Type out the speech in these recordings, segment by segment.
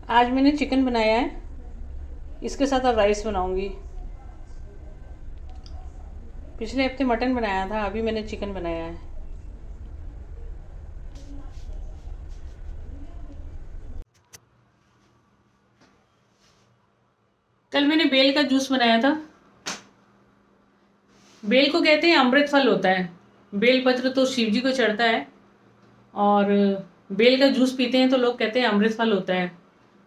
आज मैंने चिकन बनाया है, इसके साथ अब राइस बनाऊंगी। पिछले हफ्ते मटन बनाया था, अभी मैंने चिकन बनाया है। कल मैंने बेल का जूस बनाया था। बेल को कहते हैं अमृत फल होता है। बेल पत्र तो शिव जी को चढ़ता है और बेल का जूस पीते हैं तो लोग कहते हैं अमृत फल होता है।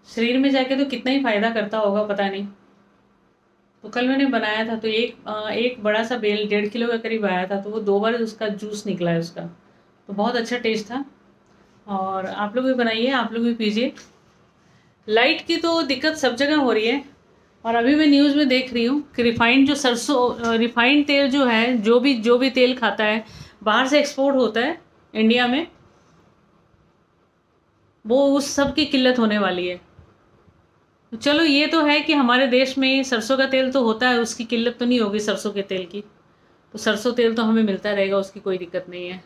शरीर में जाके तो कितना ही फायदा करता होगा पता नहीं। तो कल मैंने बनाया था तो एक बड़ा सा बेल 1.5 किलो के करीब आया था, तो वो 2 बार उसका जूस निकला है उसका। तो बहुत अच्छा टेस्ट था। और आप लोग भी बनाइए, आप लोग भी पीजिए। लाइट की तो दिक्कत सब जगह हो रही है। और अभी मैं न्यूज़ में देख रही हूँ कि रिफाइंड जो सरसों रिफाइंड तेल जो है, जो भी तेल खाता है बाहर से एक्सपोर्ट होता है इंडिया में, वो उस सब की किल्लत होने वाली है। तो चलो ये तो है कि हमारे देश में सरसों का तेल तो होता है, उसकी किल्लत तो नहीं होगी सरसों के तेल की। तो सरसों तेल तो हमें मिलता रहेगा, उसकी कोई दिक्कत नहीं है।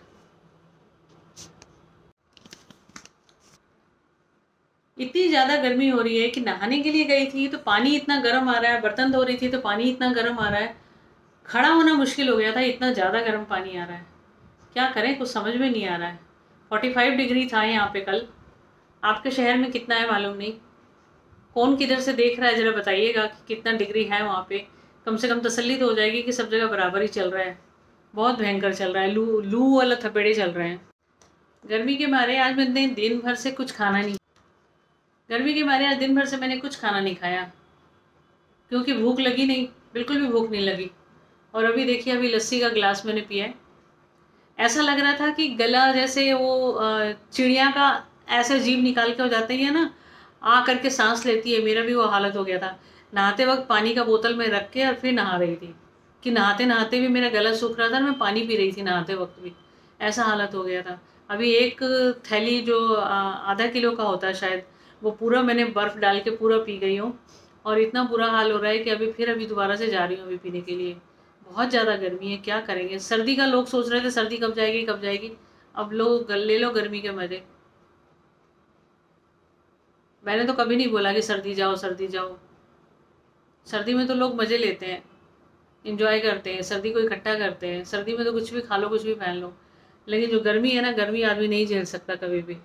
इतनी ज़्यादा गर्मी हो रही है कि नहाने के लिए गई थी तो पानी इतना गर्म आ रहा है, बर्तन धो रही थी तो पानी इतना गर्म आ रहा है, खड़ा होना मुश्किल हो गया था, इतना ज़्यादा गर्म पानी आ रहा है। क्या करें, कुछ समझ में नहीं आ रहा है। 45 डिग्री था यहाँ पे कल। आपके शहर में कितना है मालूम नहीं। कौन किधर से देख रहा है ज़रा बताइएगा कि कितना डिग्री है वहाँ पे। कम से कम तसल्ली तो हो जाएगी कि सब जगह बराबर ही चल रहा है। बहुत भयंकर चल रहा है, लू लू वाला थपेड़े चल रहे हैं। गर्मी के मारे आज मैंने दिन भर से कुछ खाना नहीं गर्मी के मारे आज दिन भर से मैंने कुछ खाना नहीं खाया, क्योंकि भूख लगी नहीं, बिल्कुल भी भूख नहीं लगी। और अभी देखिए, अभी लस्सी का गिलास मैंने पिया है। ऐसा लग रहा था कि गला जैसे वो चिड़िया का ऐसे जीभ निकाल के हो जाती है ना, आ करके सांस लेती है, मेरा भी वो हालत हो गया था। नहाते वक्त पानी का बोतल में रख के और फिर नहा रही थी कि नहाते नहाते भी मेरा गला सूख रहा था और मैं पानी पी रही थी नहाते वक्त भी। ऐसा हालत हो गया था। अभी एक थैली जो आधा किलो का होता है शायद, वो पूरा मैंने बर्फ़ डाल के पूरा पी गई हूँ। और इतना बुरा हाल हो रहा है कि अभी दोबारा से जा रही हूँ अभी पीने के लिए। बहुत ज़्यादा गर्मी है, क्या करेंगे। सर्दी का लोग सोच रहे थे सर्दी कब जाएगी कब जाएगी। अब लोग ले लो गर्मी के मज़े। मैंने तो कभी नहीं बोला कि सर्दी जाओ सर्दी जाओ। सर्दी में तो लोग मज़े लेते हैं, इंजॉय करते हैं, सर्दी को इकट्ठा करते हैं। सर्दी में तो कुछ भी खा लो, कुछ भी पहन लो। लेकिन जो गर्मी है ना, गर्मी आदमी नहीं झेल सकता कभी भी।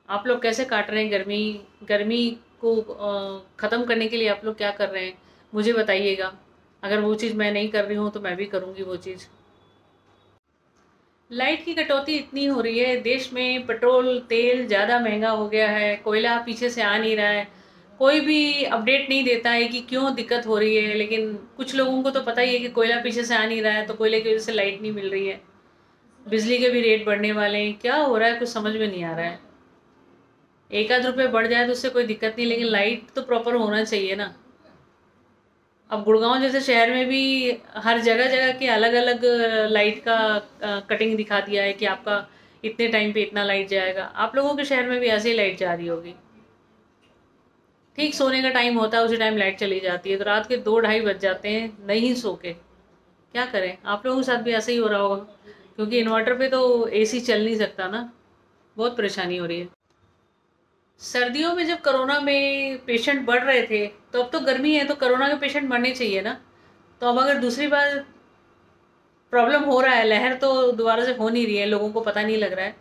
आप लोग कैसे काट रहे हैं गर्मी? गर्मी को ख़त्म करने के लिए आप लोग क्या कर रहे हैं, मुझे बताइएगा। अगर वो चीज़ मैं नहीं कर रही हूँ तो मैं भी करूँगी वो चीज़। लाइट की कटौती इतनी हो रही है देश में, पेट्रोल तेल ज़्यादा महंगा हो गया है, कोयला पीछे से आ नहीं रहा है। कोई भी अपडेट नहीं देता है कि क्यों दिक्कत हो रही है, लेकिन कुछ लोगों को तो पता ही है कि कोयला पीछे से आ नहीं रहा है तो कोयले की वजह से लाइट नहीं मिल रही है। बिजली के भी रेट बढ़ने वाले हैं, क्या हो रहा है कुछ समझ में नहीं आ रहा है। एक आध रुपये बढ़ जाए तो उससे कोई दिक्कत नहीं, लेकिन लाइट तो प्रॉपर होना चाहिए ना। अब गुड़गांव जैसे शहर में भी हर जगह जगह के अलग अलग लाइट का कटिंग दिखा दिया है कि आपका इतने टाइम पे इतना लाइट जाएगा। आप लोगों के शहर में भी ऐसे ही लाइट जा रही होगी। ठीक सोने का टाइम होता है उसी टाइम लाइट चली जाती है, तो रात के 2 ढाई बज जाते हैं नहीं सो के। क्या करें, आप लोगों के साथ भी ऐसा ही हो रहा होगा, क्योंकि इन्वर्टर पे तो एसी चल नहीं सकता ना। बहुत परेशानी हो रही है। सर्दियों में जब कोरोना में पेशेंट बढ़ रहे थे, तो अब तो गर्मी है तो कोरोना के पेशेंट मरने चाहिए ना। तो अब अगर दूसरी बार प्रॉब्लम हो रहा है, लहर तो दोबारा से हो नहीं रही है, लोगों को पता नहीं लग रहा है,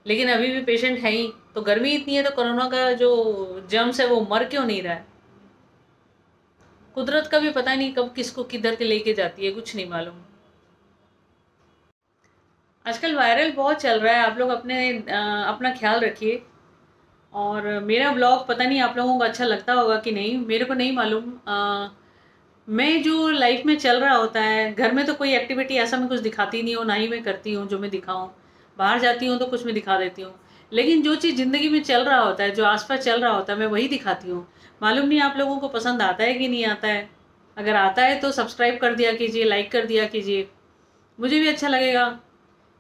लेकिन अभी भी पेशेंट है ही, तो गर्मी इतनी है तो कोरोना का जो जर्म्स है वो मर क्यों नहीं रहा है। कुदरत का भी पता नहीं कब किसको किधर के लेके जाती है, कुछ नहीं मालूम। आजकल वायरल बहुत चल रहा है, आप लोग अपना ख्याल रखिए। और मेरा ब्लॉग पता नहीं आप लोगों को अच्छा लगता होगा कि नहीं, मेरे को नहीं मालूम। मैं जो लाइफ में चल रहा होता है, घर में तो कोई एक्टिविटी ऐसा मैं कुछ दिखाती नहीं हूँ, ना ही मैं करती हूँ जो मैं दिखाऊँ। बाहर जाती हूँ तो कुछ मैं दिखा देती हूँ, लेकिन जो चीज़ ज़िंदगी में चल रहा होता है, जो आसपास चल रहा होता है, मैं वही दिखाती हूँ। मालूम नहीं आप लोगों को पसंद आता है कि नहीं आता है। अगर आता है तो सब्सक्राइब कर दिया कीजिए, लाइक कर दिया कीजिए, मुझे भी अच्छा लगेगा।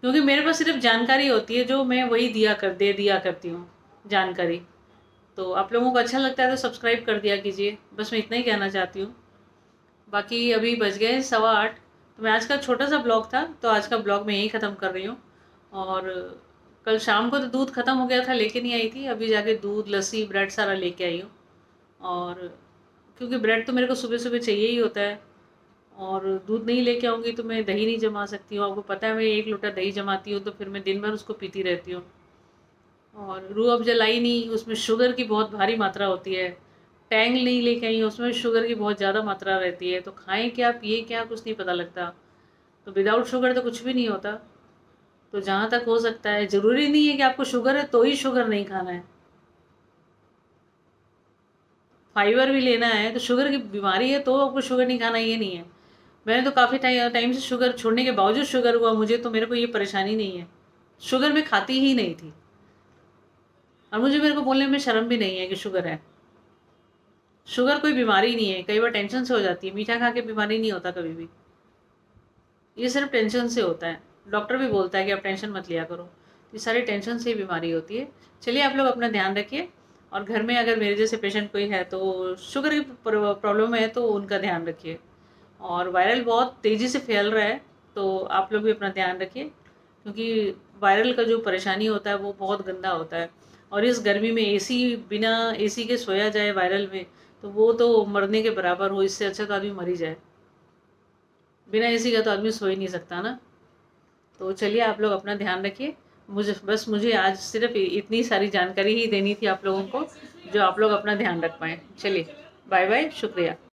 क्योंकि मेरे पास सिर्फ जानकारी होती है जो मैं वही दे दिया करती हूँ जानकारी। तो आप लोगों को अच्छा लगता है तो सब्सक्राइब कर दिया कीजिए, बस मैं इतना ही कहना चाहती हूँ। बाकी अभी बज गए 8:15, तो मैं आज का छोटा सा ब्लॉग था, तो आज का ब्लॉग मैं यहीं ख़त्म कर रही हूँ। और कल शाम को तो दूध ख़त्म हो गया था, लेके नहीं आई थी। अभी जाके दूध, लस्सी, ब्रेड सारा लेके आई हूँ। और क्योंकि ब्रेड तो मेरे को सुबह सुबह चाहिए ही होता है, और दूध नहीं लेके आऊँगी तो मैं दही नहीं जमा सकती हूँ। आपको पता है मैं 1 लोटा दही जमाती हूँ तो फिर मैं दिन भर उसको पीती रहती हूँ। और रूह अफ़ज़ा लाई नहीं, उसमें शुगर की बहुत भारी मात्रा होती है। टैंग नहीं लेके आई हूँ, उसमें शुगर की बहुत ज़्यादा मात्रा रहती है। तो खाएँ क्या, पिए क्या, कुछ नहीं पता लगता। तो विदाउट शुगर तो कुछ भी नहीं होता। तो जहाँ तक हो सकता है, ज़रूरी नहीं है कि आपको शुगर है तो ही शुगर नहीं खाना है। फाइबर भी लेना है, तो शुगर की बीमारी है तो आपको शुगर नहीं खाना, ये नहीं है। मैंने तो काफ़ी टाइम से शुगर छोड़ने के बावजूद शुगर हुआ मुझे, तो मेरे को ये परेशानी नहीं है। शुगर मैं खाती ही नहीं थी, और मेरे को बोलने में शर्म भी नहीं है कि शुगर है। शुगर कोई बीमारी नहीं है, कई बार टेंशन से हो जाती है। मीठा खा के बीमारी नहीं होता कभी भी, ये सिर्फ टेंशन से होता है। डॉक्टर भी बोलता है कि आप टेंशन मत लिया करो। ये सारी टेंशन से ही बीमारी होती है। चलिए आप लोग अपना ध्यान रखिए, और घर में अगर मेरे जैसे पेशेंट कोई है तो शुगर की प्रॉब्लम है तो उनका ध्यान रखिए। और वायरल बहुत तेज़ी से फैल रहा है, तो आप लोग भी अपना ध्यान रखिए, क्योंकि वायरल का जो परेशानी होता है वो बहुत गंदा होता है। और इस गर्मी में एसी, बिना एसी के सोया जाए वायरल में, तो वो तो मरने के बराबर हो। इससे अच्छा तो आदमी मर ही जाए। बिना एसी का तो आदमी सो ही नहीं सकता ना। तो चलिए आप लोग अपना ध्यान रखिए। मुझे आज सिर्फ इतनी सारी जानकारी ही देनी थी आप लोगों को, जो आप लोग अपना ध्यान रख पाएँ। चलिए, बाय बाय, शुक्रिया।